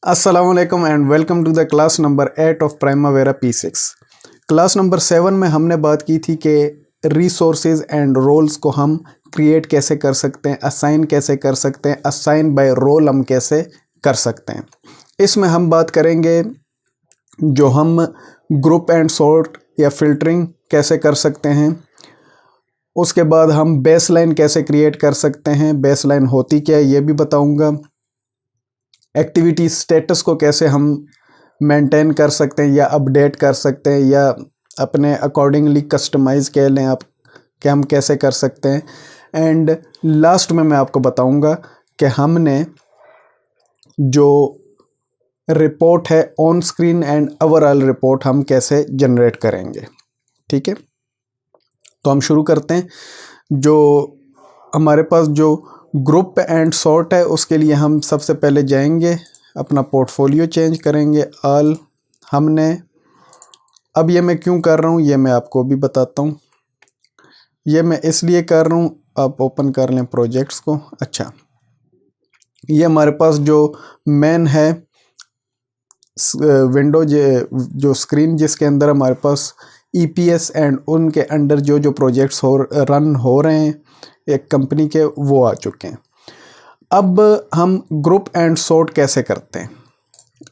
अस्सलाम वालेकुम and welcome to the class number 8 of Primavera P6। Class number 7 में हमने बात की थी कि रिसोर्सेज एंड रोल्स को हम क्रिएट कैसे कर सकते हैं, असाइन कैसे कर सकते हैं, असाइन बाय रोल हम कैसे कर सकते हैं। इसमें हम बात करेंगे जो हम ग्रुप एंड सॉर्ट या फिल्टरिंग कैसे कर सकते हैं। उसके बाद हम बेसलाइन कैसे क्रिएट कर सकते हैं, बेसलाइन होती क्या है ये भी बताऊंगा। एक्टिविटी स्टेटस को कैसे हम मेंटेन कर सकते हैं या अपडेट कर सकते हैं या अपने अकॉर्डिंगली कस्टमाइज़ कह लें आप कि हम कैसे कर सकते हैं। एंड लास्ट में मैं आपको बताऊंगा कि हमने जो रिपोर्ट है on screen and overall report हम कैसे जनरेट करेंगे। ठीक है, तो हम शुरू करते हैं। जो हमारे पास जो ग्रुप एंड सॉर्ट है उसके लिए हम सबसे पहले जाएंगे, अपना पोर्टफोलियो चेंज करेंगे ऑल। हमने अब ये मैं क्यों कर रहा हूँ ये मैं आपको भी बताता हूँ। ये मैं इसलिए कर रहा हूँ, आप ओपन कर लें प्रोजेक्ट्स को। अच्छा, ये हमारे पास जो मेन है विंडो जो स्क्रीन जिसके अंदर हमारे पास EPS एंड उनके अंडर जो जो प्रोजेक्ट्स रन हो रहे हैं एक कंपनी के, वो आ चुके हैं। अब हम ग्रुप एंड सॉर्ट कैसे करते हैं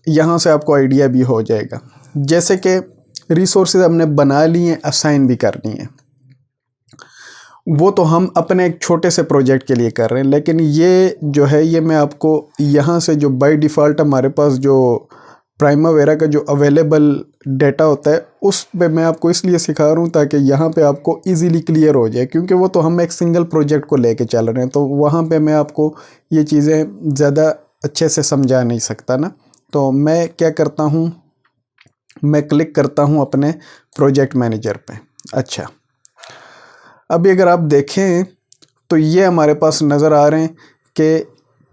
यहाँ से आपको आइडिया भी हो जाएगा। जैसे कि रिसोर्सेज हमने बना लिए, असाइन भी करनी है, वो तो हम अपने एक छोटे से प्रोजेक्ट के लिए कर रहे हैं। लेकिन ये जो है ये मैं आपको यहाँ से जो बाय डिफ़ॉल्ट हमारे पास जो प्राइमावेरा का जो अवेलेबल डेटा होता है उस पे मैं आपको इसलिए सिखा रहा हूँ ताकि यहाँ पे आपको इजीली क्लियर हो जाए, क्योंकि वो तो हम एक सिंगल प्रोजेक्ट को लेके चल रहे हैं, तो वहाँ पे मैं आपको ये चीज़ें ज़्यादा अच्छे से समझा नहीं सकता ना। तो मैं क्या करता हूँ, मैं क्लिक करता हूँ अपने प्रोजेक्ट मैनेजर पे। अच्छा, अभी अगर आप देखें तो ये हमारे पास नज़र आ रहे हैं कि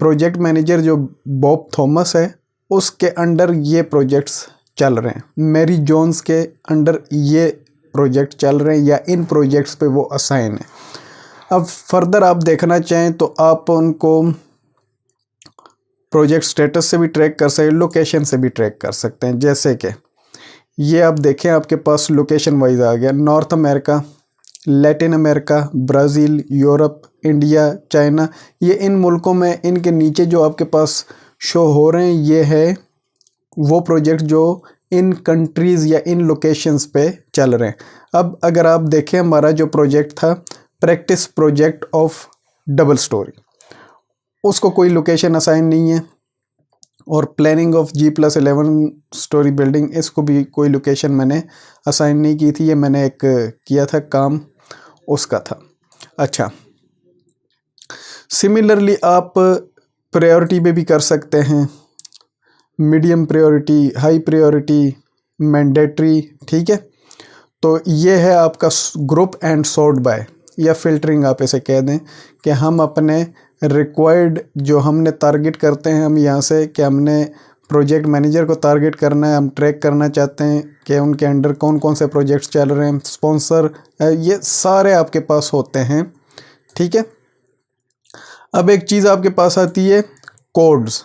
प्रोजेक्ट मैनेजर जो बॉब थॉमस है उसके अंडर ये प्रोजेक्ट्स चल रहे हैं, मैरी जोन्स के अंडर ये प्रोजेक्ट चल रहे हैं या इन प्रोजेक्ट्स पे वो असाइन है। अब फर्दर आप देखना चाहें तो आप उनको प्रोजेक्ट स्टेटस से भी ट्रैक कर सकते हैं, लोकेशन से भी ट्रैक कर सकते हैं। जैसे कि ये आप देखें आपके पास लोकेशन वाइज आ गया, north America, Latin America, Brazil, Europe, India, China. ये इन मुल्कों में इनके नीचे जो आपके पास शो हो रहे हैं ये है वो प्रोजेक्ट जो इन कंट्रीज़ या इन लोकेशंस पे चल रहे हैं। अब अगर आप देखें हमारा जो प्रोजेक्ट था practice project of double storey, उसको कोई लोकेशन असाइन नहीं है। और planning of G+11 story building, इसको भी कोई लोकेशन मैंने असाइन नहीं की थी, ये मैंने एक किया था काम उसका था। अच्छा, सिमिलरली आप प्रायोरिटी पे भी कर सकते हैं, medium priority, high priority, mandatory. ठीक है, तो ये है आपका ग्रुप एंड सॉर्ट बाय या फिल्टरिंग आप इसे कह दें कि हम अपने रिक्वायर्ड जो हमने टारगेट करते हैं, हम यहाँ से कि हमने प्रोजेक्ट मैनेजर को टारगेट करना है, हम ट्रैक करना चाहते हैं कि उनके अंडर कौन कौन से प्रोजेक्ट्स चल रहे हैं, स्पॉन्सर, ये सारे आपके पास होते हैं। ठीक है, अब एक चीज़ आपके पास आती है कोड्स।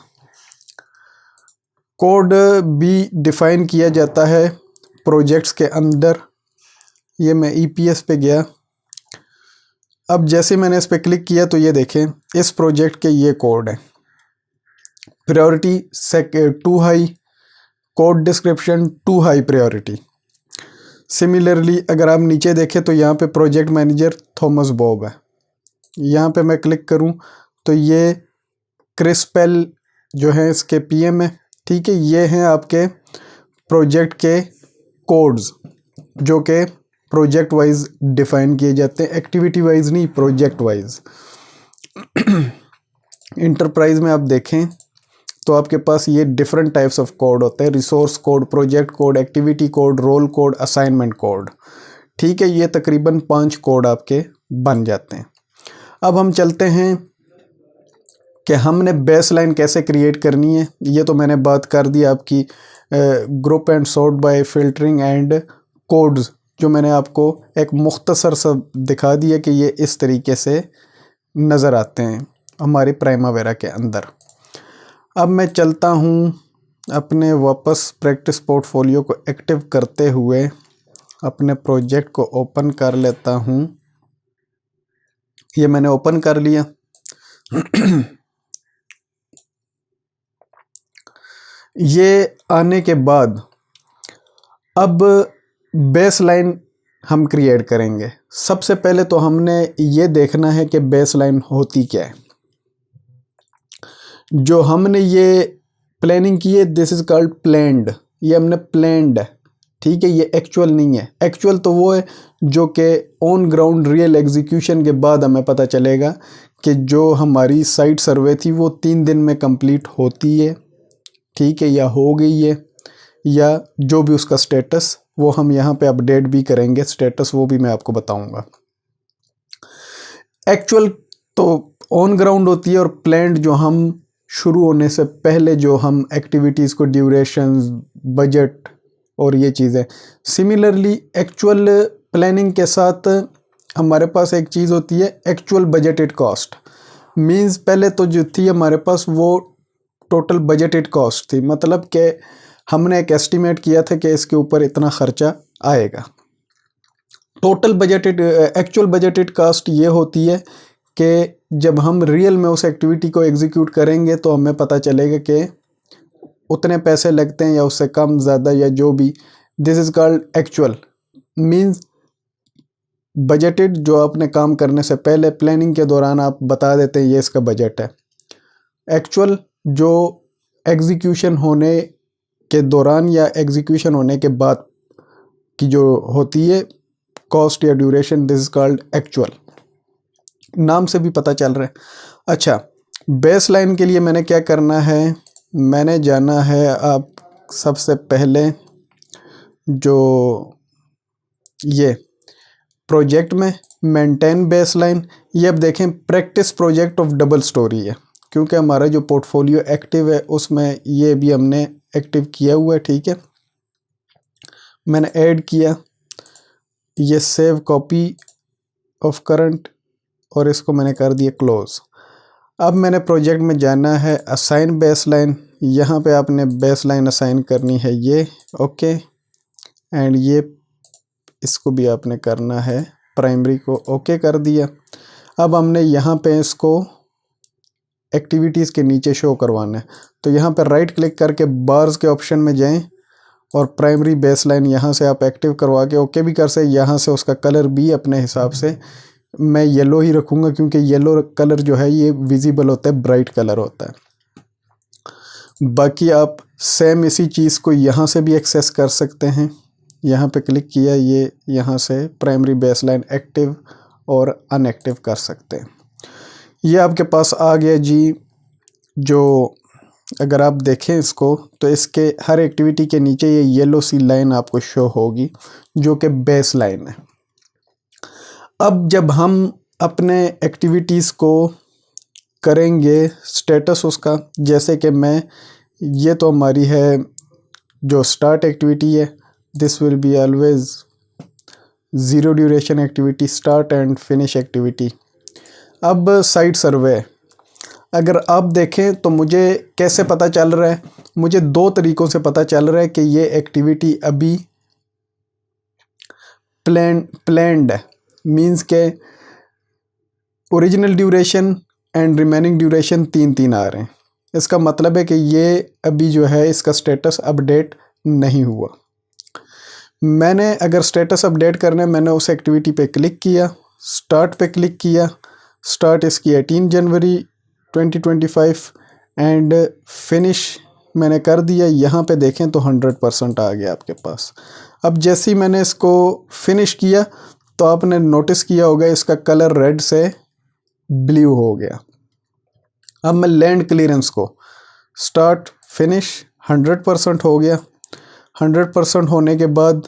कोड भी डिफ़ाइन किया जाता है प्रोजेक्ट्स के अंदर। ये मैं EPS पे गया, अब जैसे मैंने इस पर क्लिक किया तो ये देखें इस प्रोजेक्ट के ये कोड है, priority 2 high, code description 2 high priority. Similarly अगर आप नीचे देखें तो यहाँ पे प्रोजेक्ट मैनेजर थॉमस बॉब है, यहाँ पे मैं क्लिक करूँ तो ये क्रिस्पेल जो है इसके PM है। ठीक है, ये हैं आपके प्रोजेक्ट के कोड्स जो कि प्रोजेक्ट वाइज डिफ़ाइन किए जाते हैं, एक्टिविटी वाइज नहीं, प्रोजेक्ट वाइज। इंटरप्राइज में आप देखें तो आपके पास ये डिफरेंट टाइप्स ऑफ कोड होते हैं, resource code, project code, activity code, roll code, assignment code. ठीक है, ये तकरीबन 5 कोड आपके बन जाते हैं। अब हम चलते हैं कि हमने बेसलाइन कैसे क्रिएट करनी है। ये तो मैंने बात कर दी आपकी group and sort by filtering and codes, जो मैंने आपको एक मुख्तसर सा दिखा दिया कि ये इस तरीके से नज़र आते हैं हमारे प्राइमावेरा के अंदर। अब मैं चलता हूँ अपने वापस प्रैक्टिस पोर्टफोलियो को एक्टिव करते हुए अपने प्रोजेक्ट को ओपन कर लेता हूँ। ये मैंने ओपन कर लिया। ये आने के बाद अब बेसलाइन हम क्रिएट करेंगे। सबसे पहले तो हमने ये देखना है कि बेसलाइन होती क्या है। जो हमने ये प्लानिंग की है, दिस इज कॉल्ड प्लान्ड। ये हमने प्लान्ड है, ठीक है। ये एक्चुअल नहीं है। एक्चुअल तो वो है जो कि ऑन ग्राउंड रियल एग्जीक्यूशन के बाद हमें पता चलेगा कि जो हमारी साइट सर्वे थी वो 3 दिन में कंप्लीट होती है, ठीक है, या हो गई है, या जो भी उसका स्टेटस, वो हम यहाँ पे अपडेट भी करेंगे स्टेटस, वो भी मैं आपको बताऊंगा। एक्चुअल तो ऑन ग्राउंड होती है, और प्लान्ड जो हम शुरू होने से पहले जो हम एक्टिविटीज़ को ड्यूरेशंस, बजट और ये चीज़ें। सिमिलरली एक्चुअल प्लानिंग के साथ हमारे पास एक चीज़ होती है एक्चुअल बजटेड कॉस्ट। मींस पहले तो जो थी हमारे पास वो टोटल बजटेड कॉस्ट थी, मतलब कि हमने एक एस्टिमेट किया था कि इसके ऊपर इतना खर्चा आएगा। Total budgeted, actual budgeted cost ये होती है कि जब हम रियल में उस एक्टिविटी को एग्जीक्यूट करेंगे तो हमें पता चलेगा कि उतने पैसे लगते हैं या उससे कम, ज़्यादा, या जो भी। This is called actual. Means budgeted जो आपने काम करने से पहले प्लानिंग के दौरान आप बता देते हैं ये इसका बजट है। एक्चुअल जो एग्जीक्यूशन होने के दौरान या एग्जीक्यूशन होने के बाद की जो होती है कॉस्ट या duration, this is called actual. नाम से भी पता चल रहा है। अच्छा, बेसलाइन के लिए मैंने क्या करना है, मैंने जाना है आप सबसे पहले जो ये प्रोजेक्ट में मेंटेन बेसलाइन। ये अब देखें practice project of double storey है, क्योंकि हमारा जो पोर्टफोलियो एक्टिव है उसमें ये भी हमने एक्टिव किया हुआ है, ठीक है। मैंने ऐड किया, ये सेव कॉपी ऑफ करंट, और इसको मैंने कर दिया क्लोज। अब मैंने प्रोजेक्ट में जाना है असाइन बेसलाइन। यहाँ पे आपने बेसलाइन असाइन करनी है ये, ओके। एंड ये इसको भी आपने करना है, प्राइमरी को ओके कर दिया। अब हमने यहाँ पे इसको एक्टिविटीज़ के नीचे शो करवाना है, तो यहाँ पे राइट क्लिक करके बार्स के ऑप्शन में जाएं और प्राइमरी बेसलाइन यहाँ से आप एक्टिव करवा के ओके भी कर सकते। यहाँ से उसका कलर भी अपने हिसाब से मैं येलो ही रखूँगा, क्योंकि येलो कलर जो है ये विजिबल होता है, ब्राइट कलर होता है। बाकी आप सेम इसी चीज़ को यहाँ से भी एक्सेस कर सकते हैं। यहाँ पे क्लिक किया, ये यहाँ से प्राइमरी बेसलाइन एक्टिव और अनएक्टिव कर सकते हैं। ये आपके पास आ गया जी। जो अगर आप देखें इसको तो इसके हर एक्टिविटी के नीचे ये येलो सी लाइन आपको शो होगी जो कि बेस लाइन है। अब जब हम अपने एक्टिविटीज़ को करेंगे स्टेटस उसका, जैसे कि मैं, ये तो हमारी है जो स्टार्ट एक्टिविटी है, this will be always 0 duration activity, start and finish activity. अब साइट सर्वे, अगर आप देखें तो मुझे कैसे पता चल रहा है, मुझे 2 तरीक़ों से पता चल रहा है कि ये एक्टिविटी अभी प्लान्ड है। मींस के original duration and remaining duration 3-3 आ रहे हैं। इसका मतलब है कि ये अभी जो है इसका स्टेटस अपडेट नहीं हुआ। मैंने अगर स्टेटस अपडेट करना है, मैंने उस एक्टिविटी पे क्लिक किया, स्टार्ट पे क्लिक किया, स्टार्ट इसकी 18 जनवरी 2025 एंड फिनिश मैंने कर दिया। यहाँ पे देखें तो 100% आ गया आपके पास। अब जैसे ही मैंने इसको फिनिश किया तो आपने नोटिस किया होगा इसका कलर रेड से ब्लू हो गया। अब मैं लैंड क्लियरेंस को स्टार्ट फिनिश 100% हो गया। 100% होने के बाद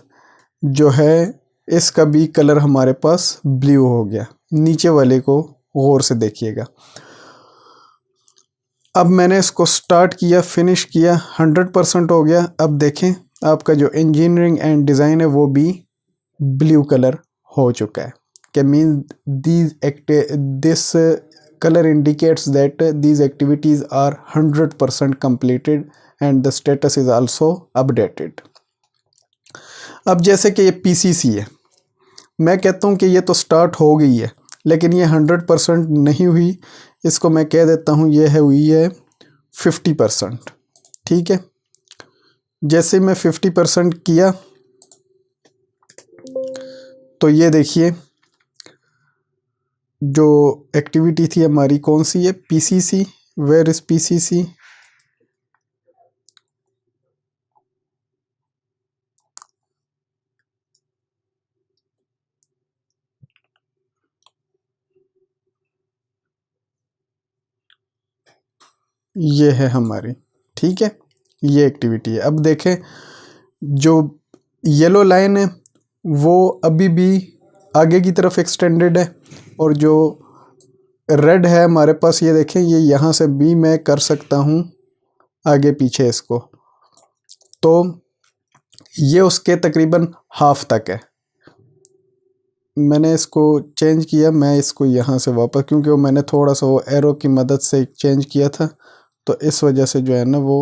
जो है इसका भी कलर हमारे पास ब्लू हो गया। नीचे वाले को गौर से देखिएगा। अब मैंने इसको स्टार्ट किया, फिनिश किया, 100% हो गया। अब देखें आपका जो इंजीनियरिंग एंड डिज़ाइन है वो भी ब्लू कलर हो चुका है। कि mean this colour indicates that these activities are 100% completed and the status is also updated. अब जैसे कि ये PCC है, मैं कहता हूँ कि ये तो स्टार्ट हो गई है, लेकिन ये 100% नहीं हुई। इसको मैं कह देता हूँ ये है हुई है 50%। ठीक है, जैसे मैं 50% किया तो ये देखिए जो एक्टिविटी थी हमारी कौन सी है, PCC। Where is PCC? ये है हमारी, ठीक है, ये एक्टिविटी है। अब देखें जो येलो लाइन है वो अभी भी आगे की तरफ एक्सटेंडेड है, और जो रेड है हमारे पास, ये देखें ये यहाँ से भी मैं कर सकता हूँ आगे पीछे इसको, तो ये उसके तकरीबन हाफ तक है। मैंने इसको चेंज किया, मैं इसको यहाँ से वापस, क्योंकि वो मैंने थोड़ा सा वो एरो की मदद से चेंज किया था, तो इस वजह से जो है ना वो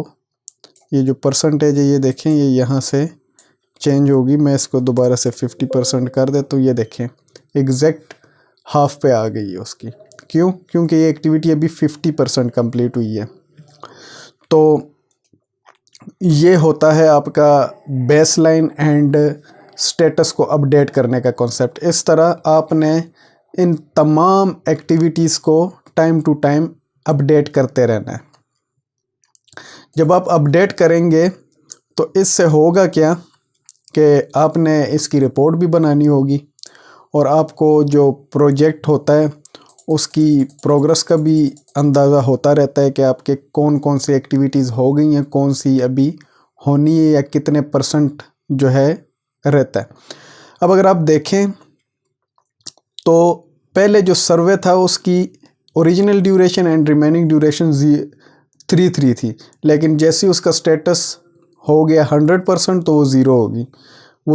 ये जो परसेंटेज है ये देखें ये यहाँ से चेंज होगी। मैं इसको दोबारा से 50% कर देता हूँ। ये देखें एग्जैक्ट हाफ पे आ गई है उसकी। क्यों? क्योंकि ये एक्टिविटी अभी 50% कंप्लीट हुई है। तो ये होता है आपका बेसलाइन एंड स्टेटस को अपडेट करने का कॉन्सेप्ट। इस तरह आपने इन तमाम एक्टिविटीज़ को टाइम टू टाइम अपडेट करते रहना है। जब आप अपडेट करेंगे तो इससे होगा क्या कि आपने इसकी रिपोर्ट भी बनानी होगी, और आपको जो प्रोजेक्ट होता है उसकी प्रोग्रेस का भी अंदाज़ा होता रहता है कि आपके कौन कौन सी एक्टिविटीज़ हो गई हैं, कौन सी अभी होनी है, या कितने % जो है रहता है। अब अगर आप देखें तो पहले जो सर्वे था उसकी original duration and remaining duration 3 थी, लेकिन जैसे ही उसका स्टेटस हो गया 100% तो वो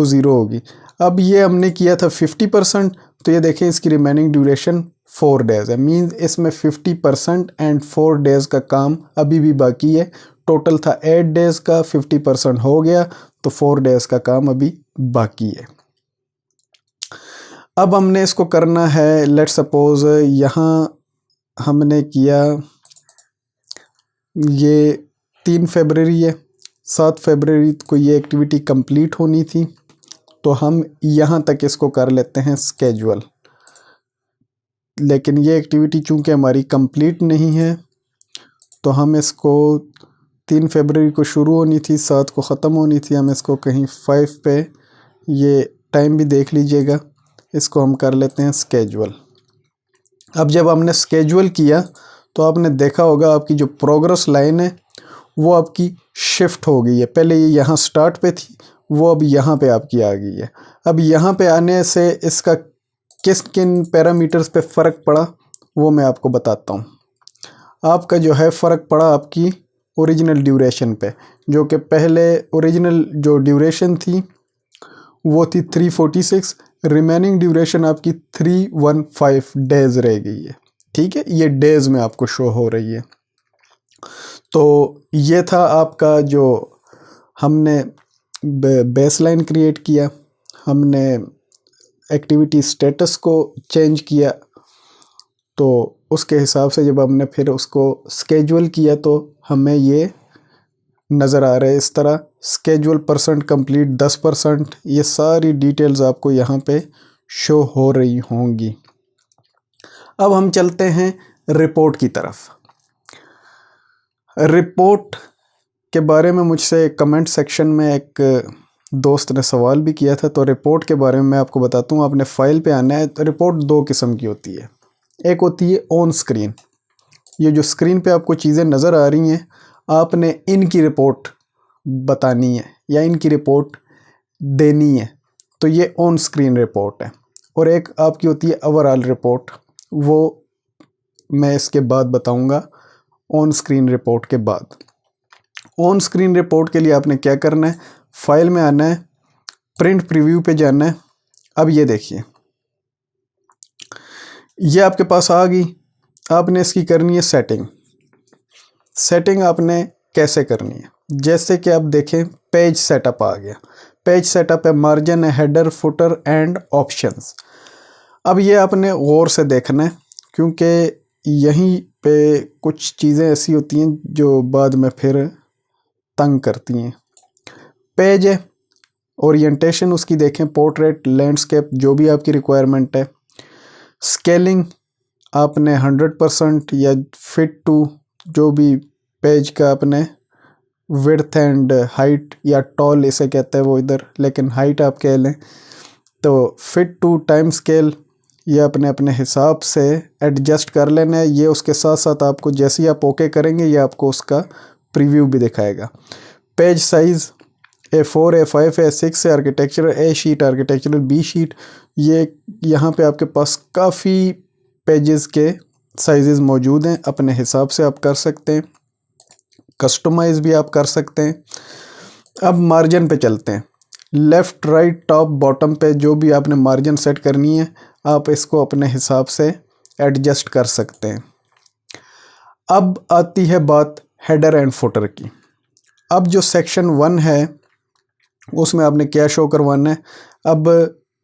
ज़ीरो होगी। अब ये हमने किया था 50%, तो ये देखें इसकी रिमेनिंग ड्यूरेशन 4 डेज़ है। मीन्स इसमें 50% एंड 4 डेज़ का काम अभी भी बाकी है। टोटल था 8 डेज़ का, 50% हो गया, तो 4 डेज़ का काम अभी बाकी है। अब हमने इसको करना है, लेट्स सपोज यहाँ हमने किया ये 3 फरवरी है, 7 फरवरी को ये एक्टिविटी कंप्लीट होनी थी, तो हम यहाँ तक इसको कर लेते हैं स्केजुअल। लेकिन ये एक्टिविटी चूँकि हमारी कंप्लीट नहीं है, तो हम इसको 3 फरवरी को शुरू होनी थी, 7 को ख़त्म होनी थी, हम इसको कहीं 5 पे, ये टाइम भी देख लीजिएगा, इसको हम कर लेते हैं स्केजुअल। अब जब हमने स्केजुअल किया तो आपने देखा होगा आपकी जो प्रोग्रेस लाइन है वो आपकी शिफ्ट हो गई है। पहले ये यहाँ स्टार्ट पे थी, वो अब यहाँ पे आपकी आ गई है। अब यहाँ पे आने से इसका किस किन पैरामीटर्स पे फ़र्क पड़ा वो मैं आपको बताता हूँ। आपका जो है फ़र्क पड़ा आपकी ओरिजिनल ड्यूरेशन पे, जो कि पहले ओरिजिनल जो ड्यूरेशन थी वो थी 346, रिमेनिंग ड्यूरेशन आपकी 315 डेज़ रह गई है। ठीक है, ये डेज़ में आपको शो हो रही है। तो ये था आपका जो हमने बेसलाइन क्रिएट किया, हमने एक्टिविटी स्टेटस को चेंज किया, तो उसके हिसाब से जब हमने फिर उसको स्केजुअल किया तो हमें ये नज़र आ रहा है इस तरह, स्केजुअल % कंप्लीट 10%, ये सारी डिटेल्स आपको यहाँ पे शो हो रही होंगी। अब हम चलते हैं रिपोर्ट की तरफ। रिपोर्ट के बारे में मुझसे कमेंट सेक्शन में एक दोस्त ने सवाल भी किया था, तो रिपोर्ट के बारे में मैं आपको बताता हूँ। आपने फाइल पे आना है। तो रिपोर्ट 2 किस्म की होती है। एक होती है ऑन स्क्रीन, ये जो स्क्रीन पे आपको चीज़ें नज़र आ रही हैं, आपने इनकी रिपोर्ट बतानी है या इनकी रिपोर्ट देनी है, तो ये ऑन स्क्रीन रिपोर्ट है। और एक आपकी होती है ओवरऑल रिपोर्ट, वो मैं इसके बाद बताऊंगा ऑन स्क्रीन रिपोर्ट के बाद। ऑन स्क्रीन रिपोर्ट के लिए आपने क्या करना है, फाइल में आना है, प्रिंट प्रीव्यू पे जाना है। अब ये देखिए ये आपके पास आ गई। आपने इसकी करनी है सेटिंग। सेटिंग आपने कैसे करनी है जैसे कि आप देखें पेज सेटअप आ गया। पेज सेटअप है, मार्जिन है, हेडर, फुटर एंड ऑप्शंस। अब ये आपने गौर से देखना है क्योंकि यहीं पे कुछ चीज़ें ऐसी होती हैं जो बाद में फिर तंग करती हैं। पेज है, ओरिएंटेशन उसकी देखें, पोर्ट्रेट, लैंडस्केप, जो भी आपकी रिक्वायरमेंट है। स्केलिंग आपने 100% या फिट टू जो भी पेज का आपने विड्थ एंड हाइट या टॉल इसे कहते हैं वो इधर, लेकिन हाइट आप कह लें तो फिट टू टाइम स्केल ये अपने अपने हिसाब से एडजस्ट कर लेना है। ये उसके साथ साथ आपको जैसे ही आप ओके करेंगे ये आपको उसका प्रीव्यू भी दिखाएगा। Page size A4, A5, A6 है, architectural A sheet, architectural B sheet. ये यहाँ पे आपके पास काफ़ी पेजेस के साइजेस मौजूद हैं, अपने हिसाब से आप कर सकते हैं, कस्टमाइज़ भी आप कर सकते हैं। अब मार्जिन पे चलते हैं। लेफ़्ट, राइट, टॉप, बॉटम पे जो भी आपने मार्जिन सेट करनी है आप इसको अपने हिसाब से एडजस्ट कर सकते हैं। अब आती है बात हेडर एंड फुटर की। अब जो सेक्शन 1 है उसमें आपने क्या शो करवाना है। अब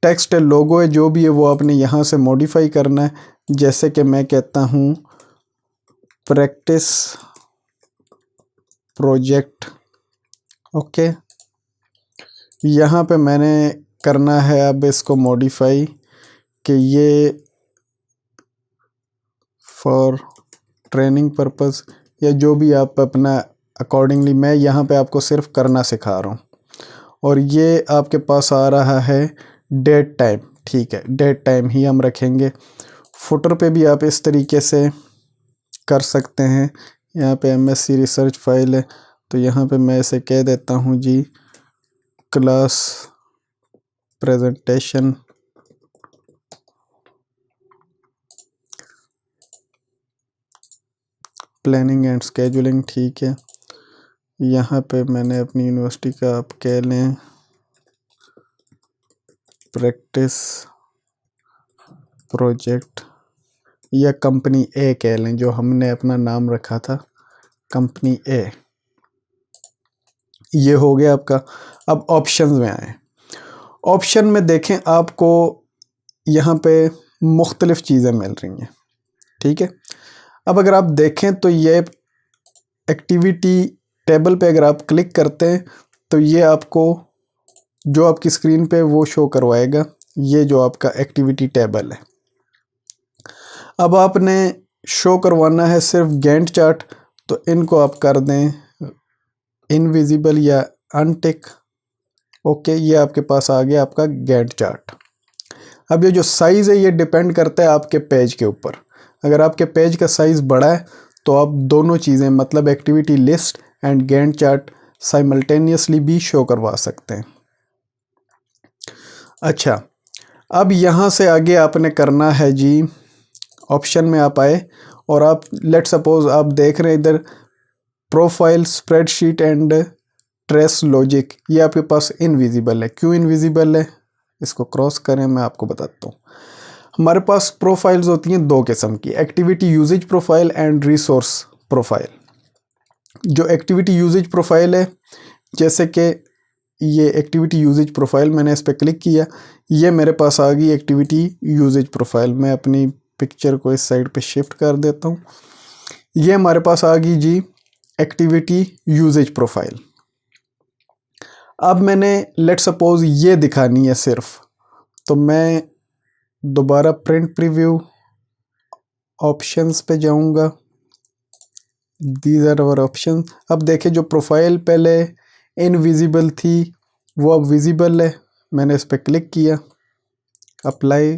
टेक्स्ट है, लोगो है, जो भी है वो आपने यहाँ से मॉडिफाई करना है। जैसे कि मैं कहता हूँ प्रैक्टिस प्रोजेक्ट, ओके। यहाँ पे मैंने करना है अब इसको मॉडिफाई कि ये फॉर ट्रेनिंग पर्पस या जो भी आप अपना अकॉर्डिंगली, मैं यहाँ पे आपको सिर्फ करना सिखा रहा हूँ। और ये आपके पास आ रहा है डेट टाइम, ठीक है, डेट टाइम ही हम रखेंगे। फुटर पे भी आप इस तरीके से कर सकते हैं। यहाँ पे MSc रिसर्च फाइल है तो यहाँ पे मैं इसे कह देता हूँ जी class presentation planning and scheduling, ठीक है। यहाँ पे मैंने अपनी यूनिवर्सिटी का आप कह लें प्रैक्टिस प्रोजेक्ट या कंपनी ए कह लें, जो हमने अपना नाम रखा था कंपनी ए। ये हो गया आपका। अब ऑप्शंस में आए। ऑप्शन में देखें आपको यहाँ पे मुख्तलिफ चीज़ें मिल रही हैं, ठीक है। अब अगर आप देखें तो ये एक्टिविटी टेबल पे अगर आप क्लिक करते हैं तो ये आपको जो आपकी स्क्रीन पे वो शो करवाएगा। ये जो आपका एक्टिविटी टेबल है। अब आपने शो करवाना है सिर्फ गैंट चार्ट, तो इनको आप कर दें इनविजिबल या अनटिक, ओके। ये आपके पास आ गया आपका गैंट चार्ट। अब ये जो साइज़ है ये डिपेंड करता है आपके पेज के ऊपर। अगर आपके पेज का साइज़ बड़ा है तो आप दोनों चीज़ें मतलब activity list and Gantt chart simultaneously भी शो करवा सकते हैं। अच्छा, अब यहाँ से आगे आपने करना है जी, ऑप्शन में आप आए और आप लेट सपोज आप देख रहे हैं इधर profile, spreadsheet and trace logic, ये आपके पास इनविजिबल है। क्यों इनविजिबल है, इसको क्रॉस करें, मैं आपको बताता हूँ। हमारे पास प्रोफाइल्स होती हैं दो किस्म की, activity usage profile and resource profile. जो एक्टिविटी यूजेज प्रोफाइल है, जैसे कि ये एक्टिविटी यूजेज प्रोफाइल, मैंने इस पर क्लिक किया, ये मेरे पास आ गई एक्टिविटी यूजेज प्रोफाइल। मैं अपनी पिक्चर को इस साइड पे शिफ्ट कर देता हूँ। ये हमारे पास आ गई जी एक्टिविटी यूजेज प्रोफाइल। अब मैंने लेट सपोज ये दिखानी है सिर्फ, तो मैं दोबारा प्रिंट प्रीव्यू ऑप्शंस पे जाऊंगा। These are our option. अब देखें जो प्रोफाइल पहले इनविजिबल थी वो अब विजिबल है। मैंने इस पर क्लिक किया, अप्लाई,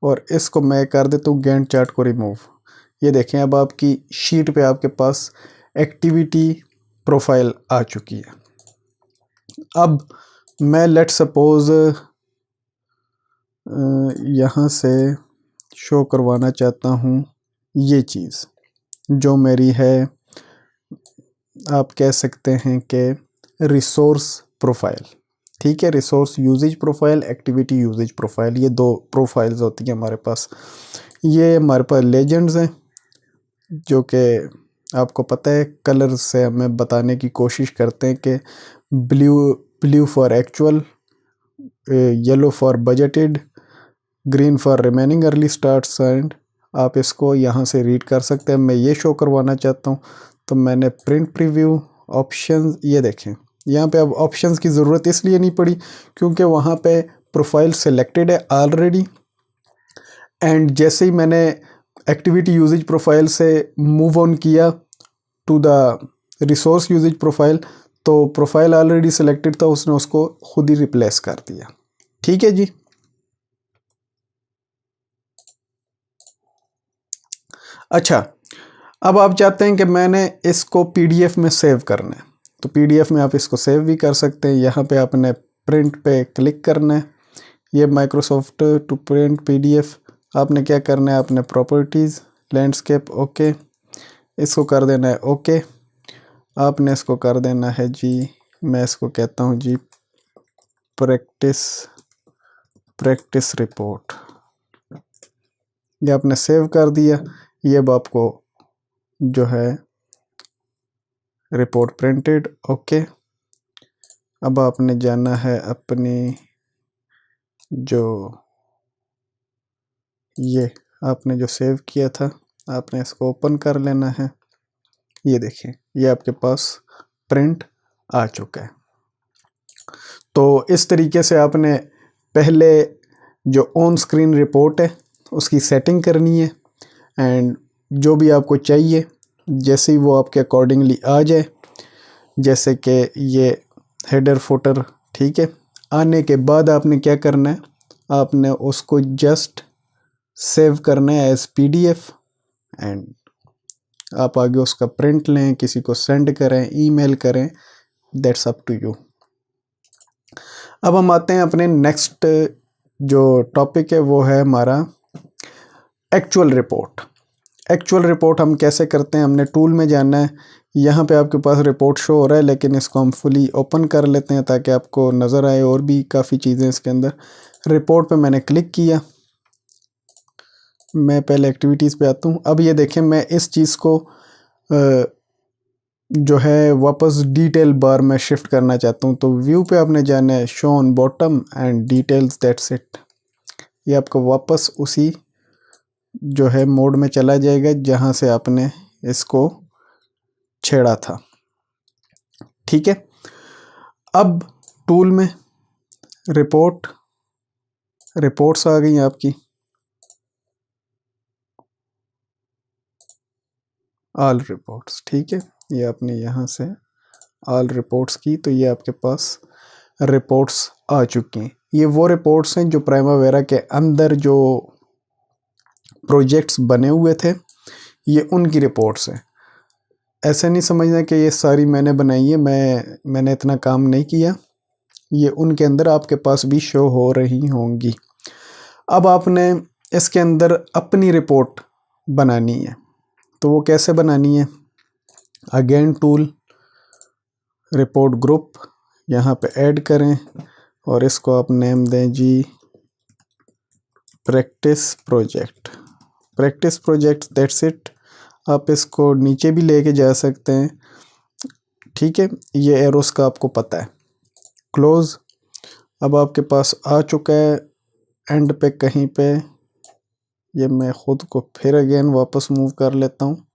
और इसको मैं कर देता हूँ गैंट चार्ट को रिमूव। ये देखें अब आपकी शीट पे आपके पास एक्टिविटी प्रोफाइल आ चुकी है। अब मैं लेट सपोज यहाँ से शो करवाना चाहता हूँ ये चीज़ जो मेरी है, आप कह सकते हैं कि रिसोर्स प्रोफाइल, ठीक है। Resource usage profile, activity usage profile, ये दो प्रोफाइल्स होती हैं हमारे पास। ये हमारे पास लेजेंड्स हैं जो कि आपको पता है कलर से हमें बताने की कोशिश करते हैं कि blue for actual, yellow for budgeted, green for remaining early starts. And आप इसको यहाँ से रीड कर सकते हैं। मैं ये शो करवाना चाहता हूँ, तो मैंने प्रिंट प्रीव्यू ऑप्शंस, ये देखें यहाँ पे अब ऑप्शंस की ज़रूरत इसलिए नहीं पड़ी क्योंकि वहाँ पे प्रोफाइल सेलेक्टेड है ऑलरेडी। एंड जैसे ही मैंने एक्टिविटी यूजेज प्रोफाइल से मूव ऑन किया to the resource usage profile, तो प्रोफाइल ऑलरेडी सेलेक्टेड था, उसने उसको खुद ही रिप्लेस कर दिया। ठीक है जी। अच्छा, अब आप चाहते हैं कि मैंने इसको पीडीएफ में सेव करना है, तो पीडीएफ में आप इसको सेव भी कर सकते हैं। यहाँ पे आपने प्रिंट पे क्लिक करना है, ये माइक्रोसॉफ्ट टू प्रिंट पीडीएफ। आपने क्या करना है, आपने प्रॉपर्टीज़, लैंडस्केप, ओके, इसको कर देना है ओके। आपने इसको कर देना है जी, मैं इसको कहता हूँ जी प्रैक्टिस रिपोर्ट। ये आपने सेव कर दिया। ये अब आपको जो है रिपोर्ट प्रिंटेड, ओके। अब आपने जाना है अपनी जो ये आपने जो सेव किया था, आपने इसको ओपन कर लेना है। ये देखिए, ये आपके पास प्रिंट आ चुका है। तो इस तरीके से आपने पहले जो ऑन स्क्रीन रिपोर्ट है उसकी सेटिंग करनी है। एंड जो भी आपको चाहिए, जैसे ही वो आपके अकॉर्डिंगली आ जाए, जैसे कि ये हेडर फुटर, ठीक है, आने के बाद आपने क्या करना है, आपने उसको जस्ट सेव करना है एज पीडीएफ। एंड आप आगे उसका प्रिंट लें, किसी को सेंड करें, ईमेल करें, दैट्स अप टू यू। अब हम आते हैं अपने नेक्स्ट जो टॉपिक है, वो है हमारा एक्चुअल रिपोर्ट। एक्चुअल रिपोर्ट हम कैसे करते हैं, हमने टूल में जाना है। यहाँ पे आपके पास रिपोर्ट शो हो रहा है, लेकिन इसको हम फुली ओपन कर लेते हैं ताकि आपको नज़र आए और भी काफ़ी चीज़ें इसके अंदर। रिपोर्ट पे मैंने क्लिक किया, मैं पहले एक्टिविटीज़ पे आता हूँ। अब ये देखें, मैं इस चीज़ को जो है वापस डिटेल बार में शिफ्ट करना चाहता हूँ, तो व्यू पे आपने जाना है, show on bottom and details, that's it. ये आपको वापस उसी जो है मोड में चला जाएगा जहाँ से आपने इसको छेड़ा था। ठीक है, अब टूल में रिपोर्ट्स आ गई आपकी, ऑल रिपोर्ट्स। ठीक है, ये आपने यहाँ से ऑल रिपोर्ट्स की, तो ये आपके पास रिपोर्ट्स आ चुकी हैं। ये वो रिपोर्ट्स हैं जो प्राइमावेरा के अंदर जो प्रोजेक्ट्स बने हुए थे, ये उनकी रिपोर्ट्स हैं। ऐसे नहीं समझना कि ये सारी मैंने बनाई है, मैंने इतना काम नहीं किया। ये उनके अंदर आपके पास भी शो हो रही होंगी। अब आपने इसके अंदर अपनी रिपोर्ट बनानी है, तो वो कैसे बनानी है, अगेन टूल, रिपोर्ट ग्रुप, यहाँ पे ऐड करें और इसको आप नेम दें जी प्रैक्टिस प्रोजेक्ट, दैट्स इट। आप इसको नीचे भी लेके जा सकते हैं। ठीक है, ये एरोस का आपको पता है, क्लोज। अब आपके पास आ चुका है एंड पे कहीं पे, ये मैं खुद को फिर अगेन वापस मूव कर लेता हूँ।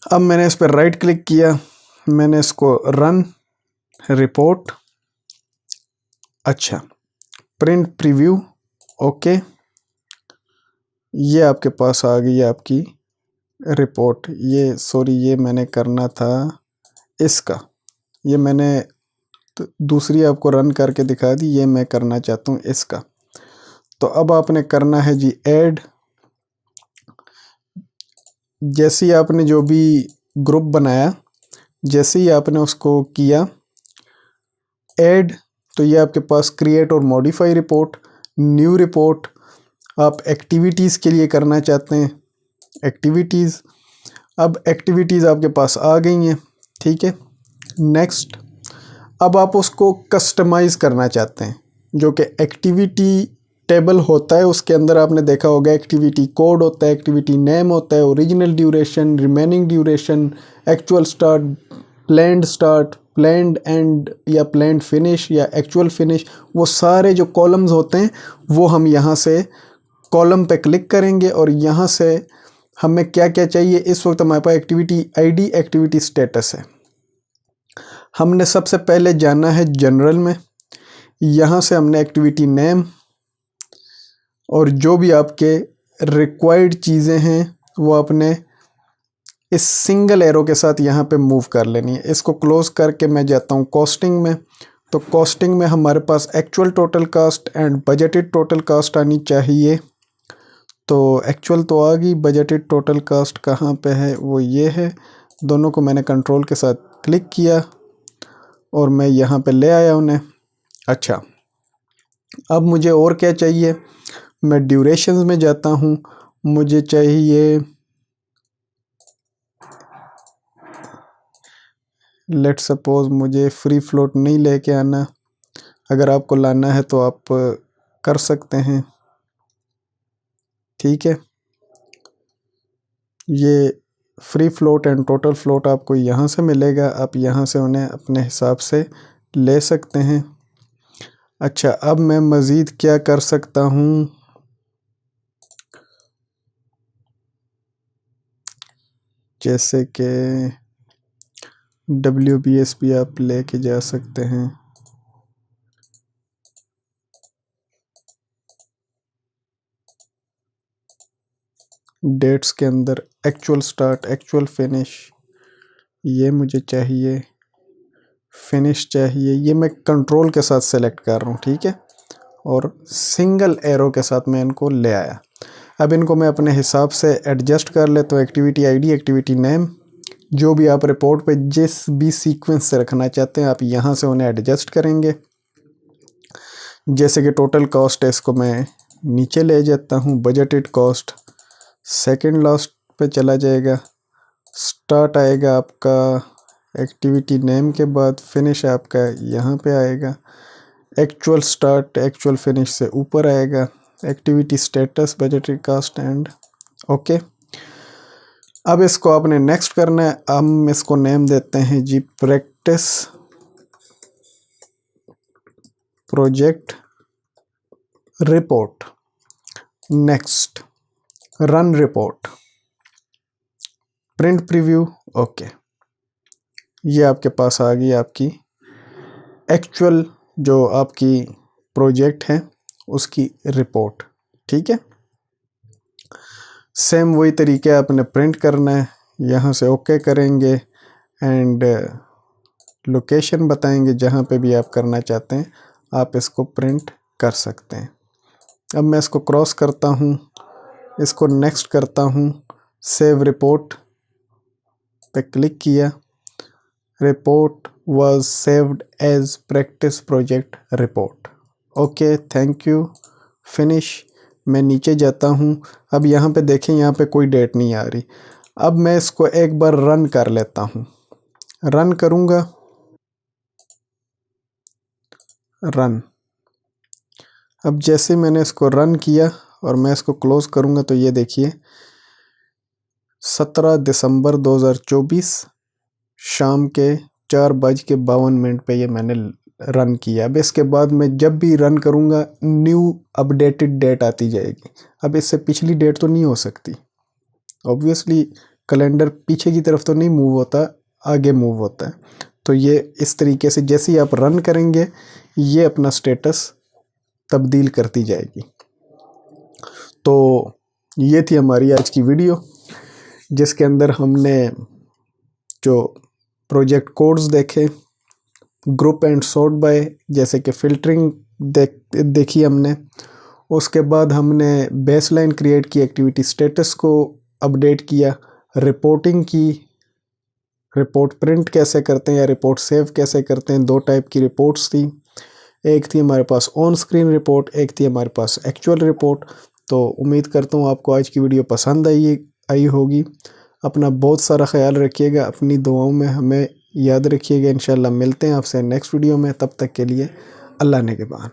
अब मैंने इस पर राइट क्लिक किया, मैंने इसको रन रिपोर्ट, अच्छा, प्रिंट प्रीव्यू, ओके। ये आपके पास आ गई आपकी रिपोर्ट। ये सॉरी, ये मैंने करना था इसका, ये मैंने दूसरी आपको रन करके दिखा दी, ये मैं करना चाहता हूँ इसका। तो अब आपने करना है जी ऐड। जैसे ही आपने जो भी ग्रुप बनाया, जैसे ही आपने उसको किया ऐड, तो ये आपके पास क्रिएट और मॉडिफाई रिपोर्ट, न्यू रिपोर्ट। आप एक्टिविटीज़ के लिए करना चाहते हैं एक्टिविटीज़। अब एक्टिविटीज़ आपके पास आ गई हैं, ठीक है। नेक्स्ट, अब आप उसको कस्टमाइज़ करना चाहते हैं, जो कि एक्टिविटी टेबल होता है, उसके अंदर आपने देखा होगा एक्टिविटी कोड होता है, एक्टिविटी नेम होता है, original duration, remaining duration, actual start, planned and या प्लान्ड फिनिश या एक्चुअल फिनिश, वो सारे जो कॉलम्स होते हैं वो हम यहाँ से कॉलम पे क्लिक करेंगे और यहाँ से हमें क्या क्या चाहिए। इस वक्त हमारे पास एक्टिविटी आईडी, एक्टिविटी स्टेटस है। हमने सबसे पहले जाना है जनरल में, यहाँ से हमने एक्टिविटी नेम और जो भी आपके रिक्वायर्ड चीज़ें हैं वो अपने इस सिंगल एरो के साथ यहाँ पे मूव कर लेनी है। इसको क्लोज करके मैं जाता हूँ कॉस्टिंग में। तो कॉस्टिंग में हमारे पास actual total cost and budgeted total cost आनी चाहिए। तो एक्चुअल तो आ गई, बजटेड टोटल कास्ट कहाँ पे है, वो ये है। दोनों को मैंने कंट्रोल के साथ क्लिक किया और मैं यहाँ पे ले आया उन्हें। अच्छा, अब मुझे और क्या चाहिए, मैं ड्यूरेशंस में जाता हूँ। मुझे चाहिए, लेट सपोज मुझे फ्री फ्लोट नहीं लेके आना, अगर आपको लाना है तो आप कर सकते हैं, ठीक है। ये free float and total float आपको यहाँ से मिलेगा, आप यहाँ से उन्हें अपने हिसाब से ले सकते हैं। अच्छा, अब मैं मज़ीद क्या कर सकता हूँ, जैसे कि WBS भी आप लेके जा सकते हैं। डेट्स के अंदर एक्चुअल स्टार्ट, एक्चुअल फिनिश, ये मुझे चाहिए, फिनिश चाहिए, ये मैं कंट्रोल के साथ सेलेक्ट कर रहा हूँ, ठीक है। और सिंगल एरो के साथ मैं इनको ले आया। अब इनको मैं अपने हिसाब से एडजस्ट कर लेता हूँ। एक्टिविटी आईडी, एक्टिविटी नेम, जो भी आप रिपोर्ट पे जिस भी सीक्वेंस से रखना चाहते हैं आप यहाँ से उन्हें एडजस्ट करेंगे। जैसे कि टोटल कॉस्ट है, इसको मैं नीचे ले जाता हूँ। बजटेड कॉस्ट सेकंड लास्ट पे चला जाएगा। स्टार्ट आएगा आपका एक्टिविटी नेम के बाद, फिनिश आपका यहाँ पे आएगा। एक्चुअल स्टार्ट एक्चुअल फिनिश से ऊपर आएगा। Activity status, budgeted cost and okay. अब इसको आपने नेक्स्ट करना है। हम इसको नेम देते हैं जी practice project report. Next, run report, print preview, okay. ये आपके पास आ गई आपकी एक्चुअल जो आपकी प्रोजेक्ट है उसकी रिपोर्ट, ठीक है। सेम वही तरीके आपने प्रिंट करना है। यहाँ से ओके करेंगे एंड लोकेशन बताएंगे, जहाँ पे भी आप करना चाहते हैं आप इसको प्रिंट कर सकते हैं। अब मैं इसको क्रॉस करता हूँ, इसको नेक्स्ट करता हूँ, सेव रिपोर्ट पे क्लिक किया। Report was saved as practice project report, okay, thank you, finish. मैं नीचे जाता हूँ। अब यहाँ पे देखें, यहाँ पे कोई डेट नहीं आ रही। अब मैं इसको एक बार रन कर लेता हूँ। रन करूँगा, रन। अब जैसे मैंने इसको रन किया और मैं इसको क्लोज करूँगा तो ये देखिए 17 दिसंबर 2024 शाम के 4:52 पे ये मैंने रन किया। अब इसके बाद मैं जब भी रन करूँगा न्यू अपडेटेड डेट आती जाएगी। अब इससे पिछली डेट तो नहीं हो सकती, ऑब्वियसली कैलेंडर पीछे की तरफ तो नहीं मूव होता, आगे मूव होता है। तो ये इस तरीके से जैसे ही आप रन करेंगे ये अपना स्टेटस तब्दील करती जाएगी। तो ये थी हमारी आज की वीडियो, जिसके अंदर हमने जो प्रोजेक्ट कोड्स देखे, ग्रुप एंड सॉर्ट बाय, जैसे कि फिल्टरिंग देखी हमने। उसके बाद हमने बेसलाइन क्रिएट की, एक्टिविटी स्टेटस को अपडेट किया, रिपोर्टिंग की, रिपोर्ट प्रिंट कैसे करते हैं या रिपोर्ट सेव कैसे करते हैं। 2 टाइप की रिपोर्ट्स थी, एक थी हमारे पास ऑन स्क्रीन रिपोर्ट, एक थी हमारे पास एक्चुअल रिपोर्ट। तो उम्मीद करता हूँ आपको आज की वीडियो पसंद आई होगी। अपना बहुत सारा ख्याल रखिएगा, अपनी दुआओं में हमें याद रखिएगा। इंशाल्लाह मिलते हैं आपसे नेक्स्ट वीडियो में, तब तक के लिए अल्लाह ने के बाद।